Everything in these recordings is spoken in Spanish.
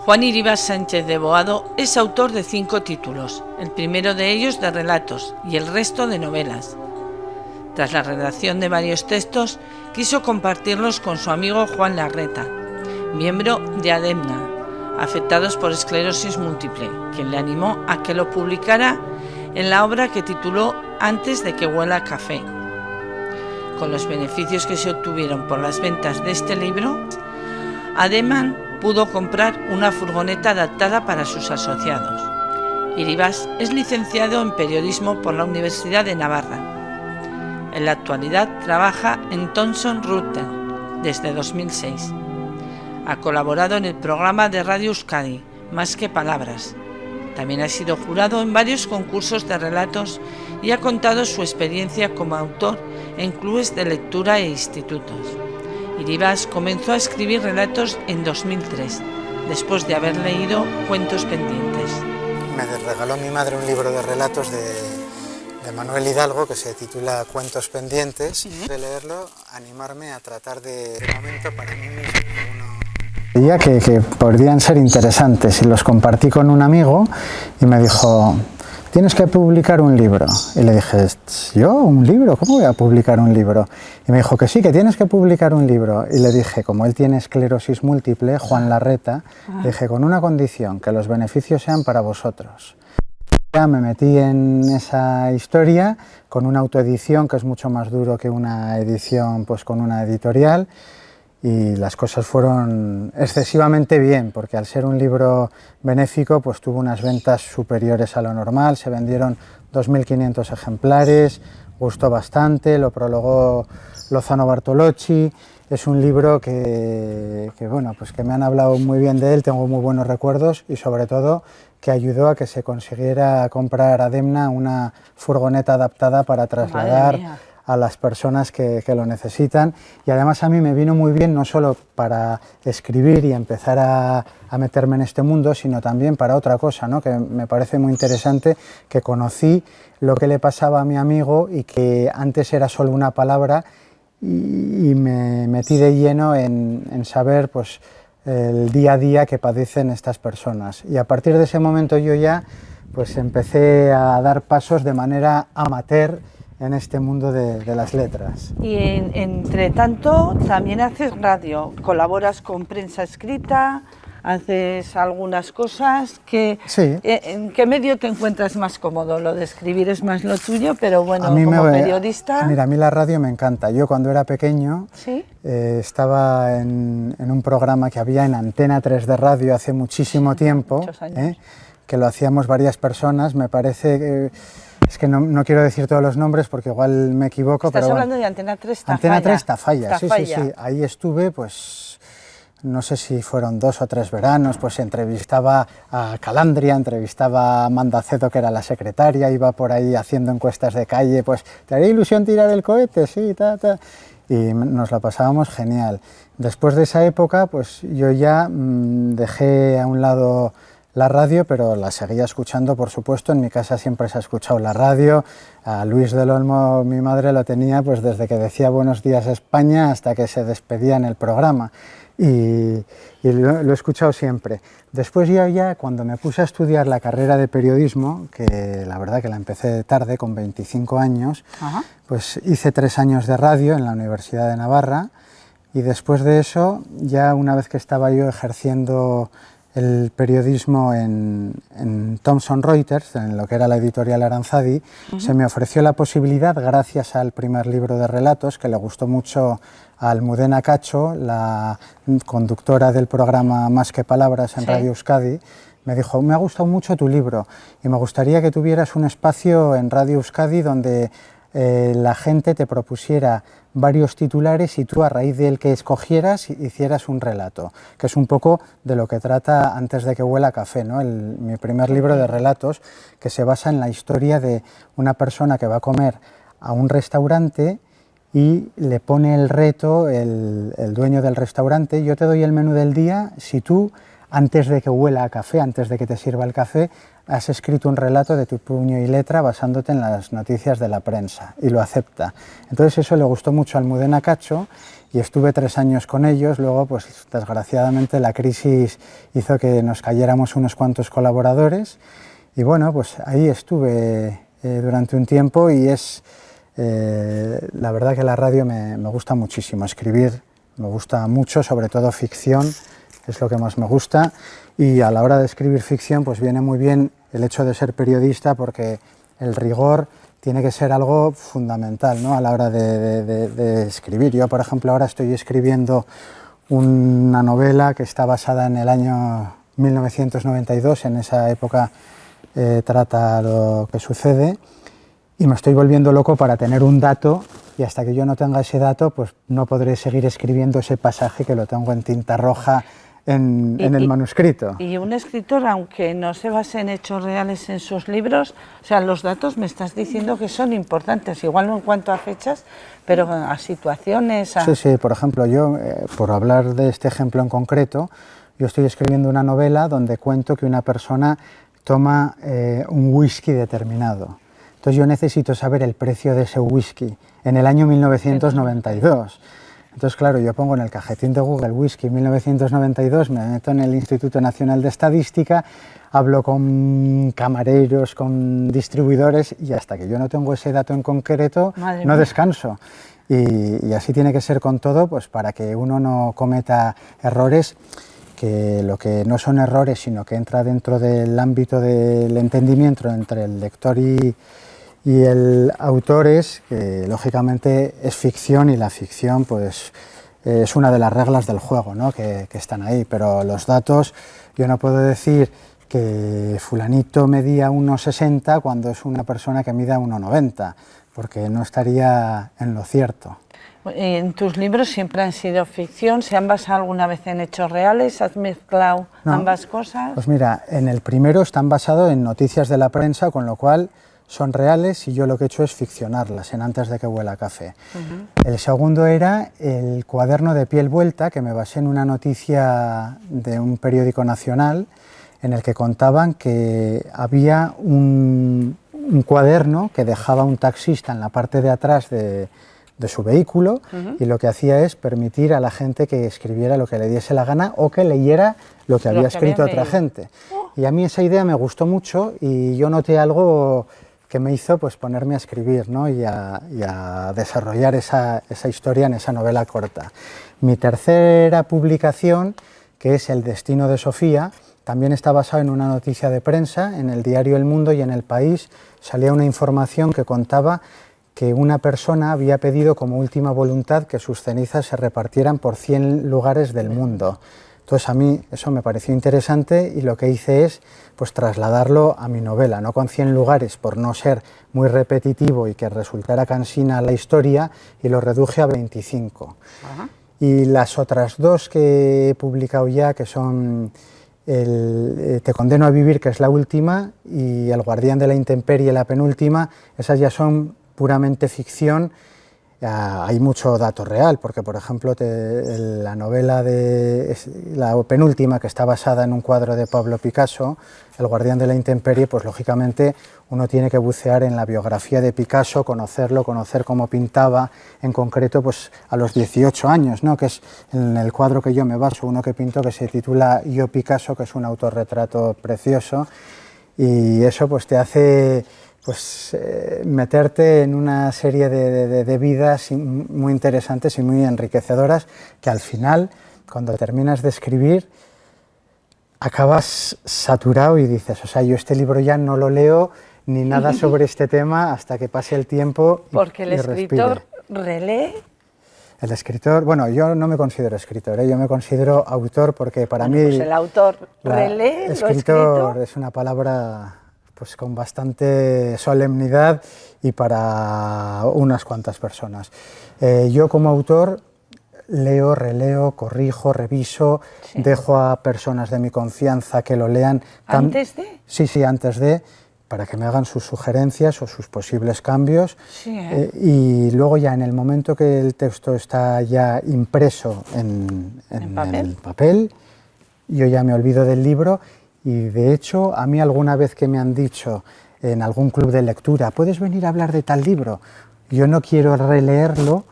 Juan Iribar Sánchez de Boado es autor de 5 títulos, el primero de ellos de relatos y el resto de novelas. Tras la redacción de varios textos, quiso compartirlos con su amigo Juan Larreta, miembro de ADEMNA, afectados por esclerosis múltiple, quien le animó a que lo publicara en la obra que tituló Antes de que huela a café. Con los beneficios que se obtuvieron por las ventas de este libro, ADEMNA pudo comprar una furgoneta adaptada para sus asociados. Iribar es licenciado en periodismo por la Universidad de Navarra. En la actualidad trabaja en Thomson Reuters desde 2006. Ha colaborado en el programa de Radio Euskadi, Más que Palabras. También ha sido jurado en varios concursos de relatos y ha contado su experiencia como autor en clubes de lectura e institutos. Iribar comenzó a escribir relatos en 2003, después de haber leído Cuentos pendientes. Me regaló mi madre un libro de relatos de Manuel Hidalgo que se titula Cuentos pendientes. De leerlo, animarme a tratar de momento para mí mismo. Veía que podrían ser interesantes y los compartí con un amigo y me dijo: tienes que publicar un libro. Y le dije: ¿yo? ¿Un libro? ¿Cómo voy a publicar un libro? Y me dijo que sí, que tienes que publicar un libro. Y le dije, como él tiene esclerosis múltiple, Juan Larreta, le dije, con una condición, que los beneficios sean para vosotros. Ya me metí en esa historia con una autoedición, que es mucho más duro que una edición pues con una editorial. Y las cosas fueron excesivamente bien, porque al ser un libro benéfico, pues tuvo unas ventas superiores a lo normal, se vendieron 2.500 ejemplares, gustó bastante, lo prologó Lozano Bartolocci. Es un libro que bueno, pues que me han hablado muy bien de él, tengo muy buenos recuerdos y sobre todo que ayudó a que se consiguiera comprar a ADEMNA una furgoneta adaptada para trasladar a las personas que lo necesitan, y además a mí me vino muy bien no solo para escribir y empezar a meterme en este mundo, sino también para otra cosa, ¿no? Que me parece muy interesante, que conocí lo que le pasaba a mi amigo y que antes era solo una palabra, y me metí de lleno en saber pues el día a día que padecen estas personas, y a partir de ese momento yo ya pues empecé a dar pasos de manera amateur en este mundo de las letras. Y entre tanto también haces radio, colaboras con prensa escrita, haces algunas cosas que... Sí. ¿En qué medio te encuentras más cómodo? Lo de escribir es más lo tuyo, pero bueno, como periodista... Mira, a mí la radio me encanta. Yo cuando era pequeño ¿sí? Estaba en un programa que había en Antena 3 de radio hace muchísimo tiempo, muchos años. Que lo hacíamos varias personas, me parece que... Es que no quiero decir todos los nombres porque igual me equivoco. Estás pero hablando de Antena 3 Tafalla. Antena 3 Tafalla, sí. Ahí estuve, pues, no sé si fueron 2 o 3 veranos, pues entrevistaba a Calandria, entrevistaba a Amanda Cedo, que era la secretaria, iba por ahí haciendo encuestas de calle, pues, ¿te haría ilusión tirar el cohete? Sí, y nos la pasábamos genial. Después de esa época, pues yo ya dejé a un lado la radio, pero la seguía escuchando, por supuesto. En mi casa siempre se ha escuchado la radio. A Luis del Olmo, mi madre, lo tenía pues desde que decía Buenos días España hasta que se despedía en el programa, y lo he escuchado siempre. Después yo ya, cuando me puse a estudiar la carrera de periodismo, que la verdad que la empecé tarde, con 25 años, pues hice 3 años de radio en la Universidad de Navarra, y después de eso, ya una vez que estaba yo ejerciendo el periodismo en Thomson Reuters, en lo que era la editorial Aranzadi, se me ofreció la posibilidad, gracias al primer libro de relatos, que le gustó mucho a Almudena Cacho, la conductora del programa Más que Palabras en Radio Euskadi. Me dijo: me ha gustado mucho tu libro y me gustaría que tuvieras un espacio en Radio Euskadi donde la gente te propusiera varios titulares y tú, a raíz del que escogieras, hicieras un relato, que es un poco de lo que trata Antes de que huela a café, ¿no? Mi primer libro de relatos, que se basa en la historia de una persona que va a comer a un restaurante y le pone el reto el dueño del restaurante: yo te doy el menú del día si tú, antes de que huela a café, antes de que te sirva el café, has escrito un relato de tu puño y letra basándote en las noticias de la prensa, y lo acepta. Entonces eso le gustó mucho a Almudena Cacho y estuve 3 años con ellos. Luego, pues desgraciadamente la crisis hizo que nos cayéramos unos cuantos colaboradores y bueno, pues ahí estuve durante un tiempo y la verdad que la radio me gusta muchísimo, escribir me gusta mucho, sobre todo ficción, es lo que más me gusta, y a la hora de escribir ficción pues viene muy bien el hecho de ser periodista, porque el rigor tiene que ser algo fundamental, ¿no?, a la hora de escribir. Yo, por ejemplo, ahora estoy escribiendo una novela que está basada en el año 1992, en esa época trata lo que sucede, y me estoy volviendo loco para tener un dato, y hasta que yo no tenga ese dato pues no podré seguir escribiendo ese pasaje que lo tengo en tinta roja en el manuscrito. Y un escritor, aunque no se base en hechos reales en sus libros, o sea, los datos me estás diciendo que son importantes, igual no en cuanto a fechas, pero a situaciones... Sí, sí, por ejemplo, yo, por hablar de este ejemplo en concreto, yo estoy escribiendo una novela donde cuento que una persona toma un whisky determinado. Entonces yo necesito saber el precio de ese whisky en el año 1992. Entonces, claro, yo pongo en el cajetín de Google whisky 1992, me meto en el Instituto Nacional de Estadística, hablo con camareros, con distribuidores, y hasta que yo no tengo ese dato en concreto, no descanso. Y así tiene que ser con todo, pues para que uno no cometa errores, que lo que no son errores, sino que entra dentro del ámbito del entendimiento entre el lector y el autor, es que lógicamente es ficción, y la ficción pues es una de las reglas del juego, ¿no?, que están ahí, pero los datos, yo no puedo decir que fulanito medía 1,60 cuando es una persona que mida 1,90, porque no estaría en lo cierto. En tus libros siempre han sido ficción, ¿se han basado alguna vez en hechos reales? ¿Has mezclado ambas cosas? Pues mira, en el primero están basados en noticias de la prensa, con lo cual son reales, y yo lo que he hecho es ficcionarlas en Antes de que huela café. El segundo era el cuaderno de Piel Vuelta, que me basé en una noticia de un periódico nacional en el que contaban que había un cuaderno que dejaba un taxista en la parte de atrás de su vehículo, y lo que hacía es permitir a la gente que escribiera lo que le diese la gana o que leyera lo que había escrito otra gente. Y a mí esa idea me gustó mucho, y yo noté algo que me hizo pues ponerme a escribir, ¿no?, y a desarrollar esa historia en esa novela corta. Mi tercera publicación, que es El destino de Sofía, también está basado en una noticia de prensa. En el diario El Mundo y en El País salía una información que contaba que una persona había pedido como última voluntad que sus cenizas se repartieran por 100 lugares del mundo. Entonces a mí eso me pareció interesante, y lo que hice es pues trasladarlo a mi novela, no con 100 lugares por no ser muy repetitivo y que resultara cansina la historia, y lo reduje a 25. Y las otras dos que he publicado ya, que son Te condeno a vivir, que es la última, y El guardián de la intemperie, la penúltima, esas ya son puramente ficción. Hay mucho dato real, porque por ejemplo la novela la penúltima, que está basada en un cuadro de Pablo Picasso, El guardián de la intemperie, pues lógicamente uno tiene que bucear en la biografía de Picasso, conocerlo, conocer cómo pintaba, en concreto pues a los 18 años, ¿no?, que es en el cuadro que yo me baso, uno que pinto que se titula Yo Picasso, que es un autorretrato precioso, y eso pues te hace pues meterte en una serie de vidas muy interesantes y muy enriquecedoras, que al final, cuando terminas de escribir, acabas saturado y dices, o sea, yo este libro ya no lo leo ni nada sobre este tema hasta que pase el tiempo y porque el escritor relee. El escritor, bueno, yo no me considero escritor, yo me considero autor, porque para mí pues el autor relee escritor lo escrito. Es una palabra pues con bastante solemnidad y para unas cuantas personas. Yo como autor leo, releo, corrijo, reviso, dejo a personas de mi confianza que lo lean. ¿Antes de? Sí, antes de, para que me hagan sus sugerencias o sus posibles cambios. Y luego ya en el momento que el texto está ya impreso en el papel, yo ya me olvido del libro Y de hecho, a mí alguna vez que me han dicho en algún club de lectura, ¿puedes venir a hablar de tal libro? Yo no quiero releerlo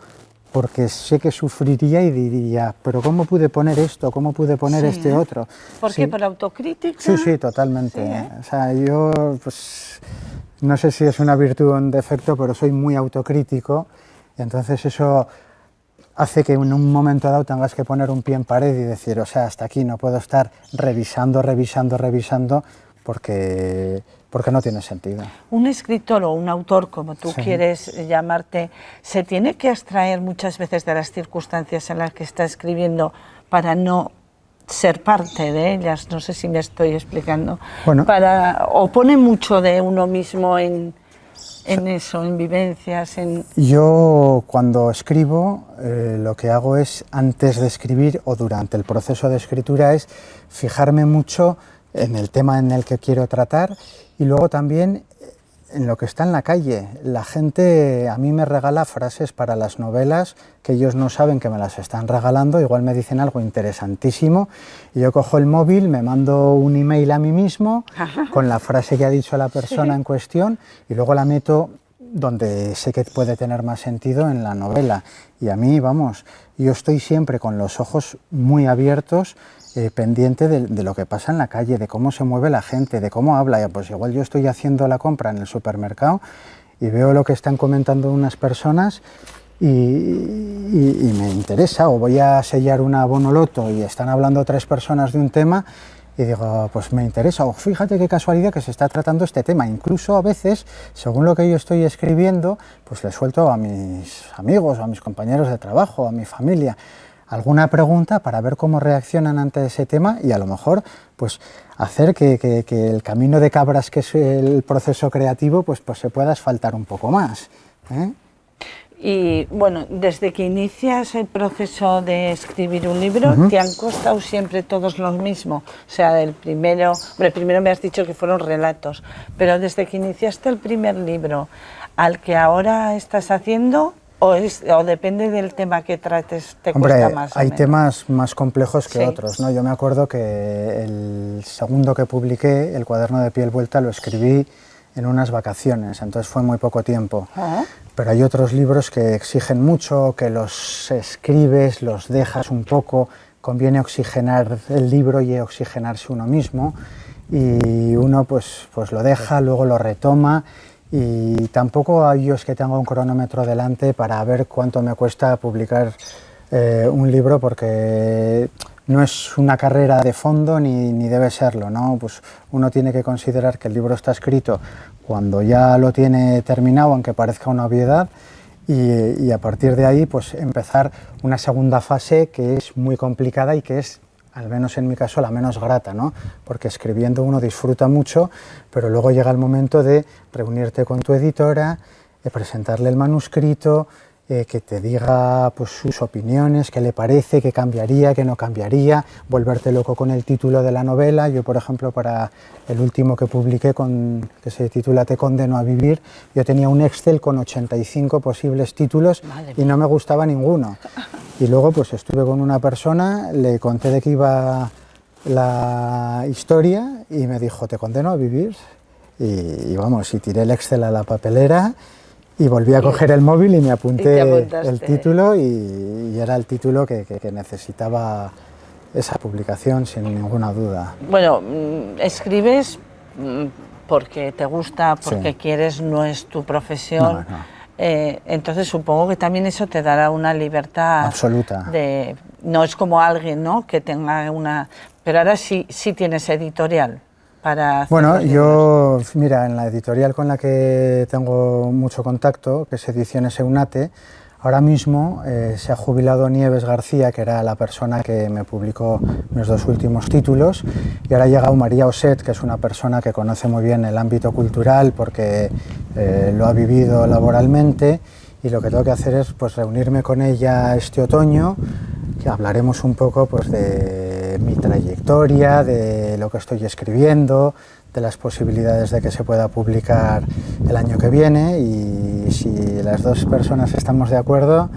porque sé que sufriría y diría, pero ¿cómo pude poner esto? ¿Cómo pude poner este otro? ¿Por qué? ¿Por autocrítica? Sí, sí, totalmente. Sí, ¿eh? O sea, yo, pues, no sé si es una virtud o un defecto, pero soy muy autocrítico, y entonces eso hace que en un momento dado tengas que poner un pie en pared y decir, o sea, hasta aquí no puedo estar revisando, porque no tiene sentido. Un escritor o un autor, como tú quieres llamarte, se tiene que abstraer muchas veces de las circunstancias en las que está escribiendo para no ser parte de ellas. No sé si me estoy explicando. Bueno, o pone mucho de uno mismo en eso, en vivencias. Yo cuando escribo lo que hago es, antes de escribir o durante el proceso de escritura, es fijarme mucho en el tema en el que quiero tratar y luego también en lo que está en la calle. La gente a mí me regala frases para las novelas que ellos no saben que me las están regalando, igual me dicen algo interesantísimo y yo cojo el móvil, me mando un email a mí mismo con la frase que ha dicho la persona en cuestión y luego la meto donde sé que puede tener más sentido en la novela. Y a mí, vamos, yo estoy siempre con los ojos muy abiertos, pendiente de lo que pasa en la calle, de cómo se mueve la gente, de cómo habla. Pues igual yo estoy haciendo la compra en el supermercado y veo lo que están comentando unas personas y me interesa, o voy a sellar una bonoloto y están hablando 3 personas de un tema y digo, pues me interesa, o fíjate qué casualidad que se está tratando este tema. Incluso a veces, según lo que yo estoy escribiendo, pues le suelto a mis amigos, a mis compañeros de trabajo, a mi familia, alguna pregunta para ver cómo reaccionan ante ese tema y a lo mejor pues hacer que el camino de cabras que es el proceso creativo pues se pueda asfaltar un poco más, ¿eh? Y bueno, desde que inicias el proceso de escribir un libro, ¿te han costado siempre todos lo mismo? O sea, primero me has dicho que fueron relatos, pero desde que iniciaste el primer libro al que ahora estás haciendo, o depende del tema que trates, te cuesta más. Hay temas más complejos que otros, ¿no? Yo me acuerdo que el segundo que publiqué, El cuaderno de piel vuelta, lo escribí en unas vacaciones, entonces fue muy poco tiempo. Pero hay otros libros que exigen mucho, que los escribes, los dejas un poco, conviene oxigenar el libro y oxigenarse uno mismo, y uno pues lo deja, luego lo retoma, y tampoco yo es que tenga un cronómetro delante para ver cuánto me cuesta publicar un libro, porque no es una carrera de fondo ni debe serlo, ¿no? Pues uno tiene que considerar que el libro está escrito cuando ya lo tiene terminado, aunque parezca una obviedad, y a partir de ahí pues empezar una segunda fase que es muy complicada y que es, al menos en mi caso, la menos grata, ¿no? Porque escribiendo uno disfruta mucho, pero luego llega el momento de reunirte con tu editora, de presentarle el manuscrito, que te diga pues sus opiniones, qué le parece, qué cambiaría, qué no cambiaría, volverte loco con el título de la novela. Yo, por ejemplo, para el último que publiqué, que se titula Te condeno a vivir, yo tenía un Excel con 85 posibles títulos y no me gustaba ninguno. Y luego pues estuve con una persona, le conté de qué iba la historia y me dijo, te condeno a vivir. Y vamos, y tiré el Excel a la papelera y volví a coger el móvil y me apunté el título y era el título que necesitaba esa publicación sin ninguna duda. Bueno, escribes porque te gusta, porque quieres, no es tu profesión. No. Entonces supongo que también eso te dará una libertad absoluta. No es como alguien, ¿no?, que tenga una... Pero ahora sí tienes editorial. Bueno, yo, mira, en la editorial con la que tengo mucho contacto, que es Ediciones Eunate, ahora mismo se ha jubilado Nieves García, que era la persona que me publicó mis 2 últimos títulos, y ahora ha llegado María Oset, que es una persona que conoce muy bien el ámbito cultural porque lo ha vivido laboralmente, y lo que tengo que hacer es pues reunirme con ella este otoño, que hablaremos un poco pues de mi trayectoria, de lo que estoy escribiendo, de las posibilidades de que se pueda publicar el año que viene, y si las 2 personas estamos de acuerdo,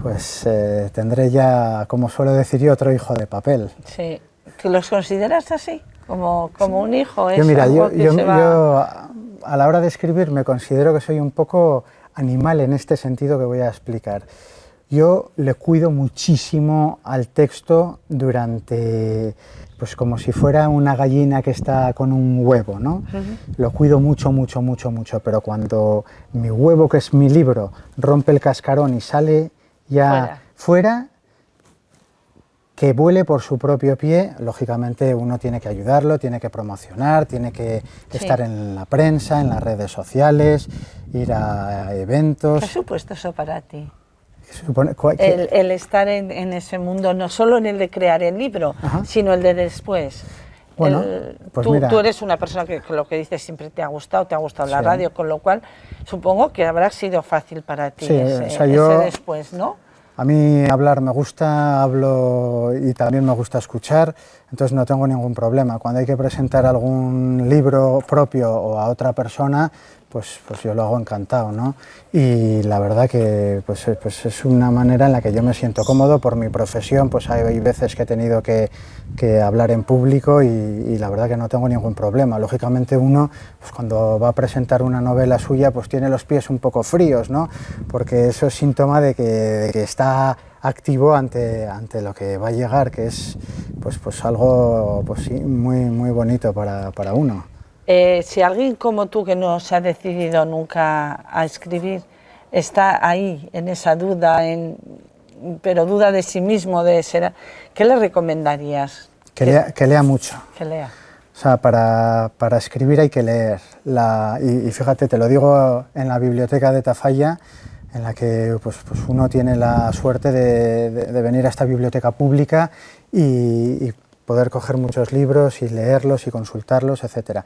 pues tendré ya, como suelo decir yo, otro hijo de papel. Sí. ¿Tú los consideras así? como un hijo. Es Mira, algo que se va... yo a la hora de escribir me considero que soy un poco animal en este sentido que voy a explicar. Yo le cuido muchísimo al texto durante, pues como si fuera una gallina que está con un huevo, ¿no? Lo cuido mucho, mucho, mucho, mucho, pero cuando mi huevo, que es mi libro, rompe el cascarón y sale ya fuera, que vuele por su propio pie, lógicamente uno tiene que ayudarlo, tiene que promocionar, tiene que estar en la prensa, en las redes sociales, ir a eventos. ¿Qué ha supuesto eso para ti? El estar en ese mundo, no solo en el de crear el libro, sino el de después. Bueno, pues tú eres una persona que lo que dices siempre te ha gustado la radio, con lo cual supongo que habrá sido fácil para ti ese después, ¿no? A mí hablar me gusta, hablo y también me gusta escuchar, entonces no tengo ningún problema. Cuando hay que presentar algún libro propio o a otra persona, pues yo lo hago encantado, ¿no? Y la verdad que pues es una manera en la que yo me siento cómodo por mi profesión, pues hay veces que he tenido que hablar en público y la verdad que no tengo ningún problema. Lógicamente uno, pues cuando va a presentar una novela suya, pues tiene los pies un poco fríos, ¿no? Porque eso es síntoma de que está activo ante lo que va a llegar, que es pues algo pues sí, muy bonito para uno. Si alguien como tú, que no se ha decidido nunca a escribir, está ahí en esa duda, pero duda de sí mismo, ¿qué le recomendarías? Que lea mucho. Que lea. O sea, para escribir hay que leer. Y fíjate, te lo digo en la biblioteca de Tafalla, en la que pues uno tiene la suerte de venir a esta biblioteca pública y poder coger muchos libros y leerlos y consultarlos, etc.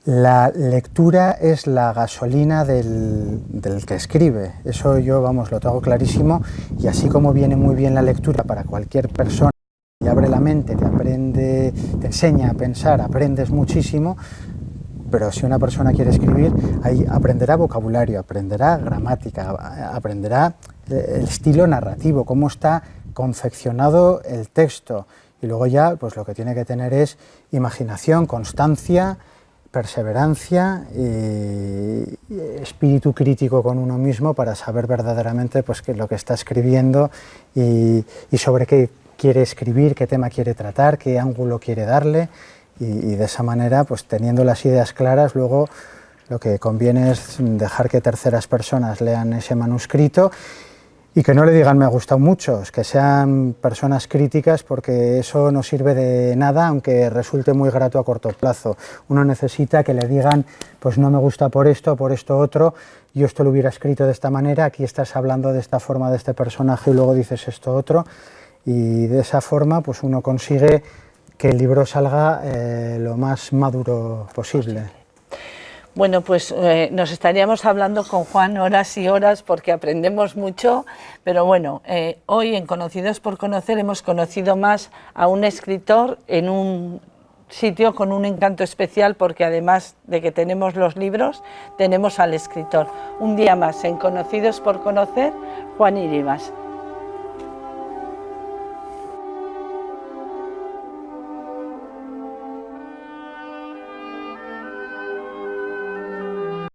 La lectura es la gasolina del que escribe, eso yo, vamos, lo tengo clarísimo, y así como viene muy bien la lectura para cualquier persona, te abre la mente, te enseña a pensar, aprendes muchísimo, pero si una persona quiere escribir, ahí aprenderá vocabulario, aprenderá gramática, aprenderá el estilo narrativo, cómo está confeccionado el texto. Y luego ya, pues lo que tiene que tener es imaginación, constancia, perseverancia y espíritu crítico con uno mismo para saber verdaderamente pues lo que está escribiendo y sobre qué quiere escribir, qué tema quiere tratar, qué ángulo quiere darle, y de esa manera, pues teniendo las ideas claras, luego lo que conviene es dejar que terceras personas lean ese manuscrito y que no le digan me ha gustado mucho, que sean personas críticas, porque eso no sirve de nada, aunque resulte muy grato a corto plazo. Uno necesita que le digan, pues no me gusta por esto otro, yo esto lo hubiera escrito de esta manera, aquí estás hablando de esta forma de este personaje y luego dices esto otro, y de esa forma pues uno consigue que el libro salga lo más maduro posible. Bueno, pues nos estaríamos hablando con Juan horas y horas porque aprendemos mucho, pero bueno, hoy en Conocidos por Conocer hemos conocido más a un escritor en un sitio con un encanto especial, porque además de que tenemos los libros, tenemos al escritor. Un día más en Conocidos por Conocer, Juan Irimas.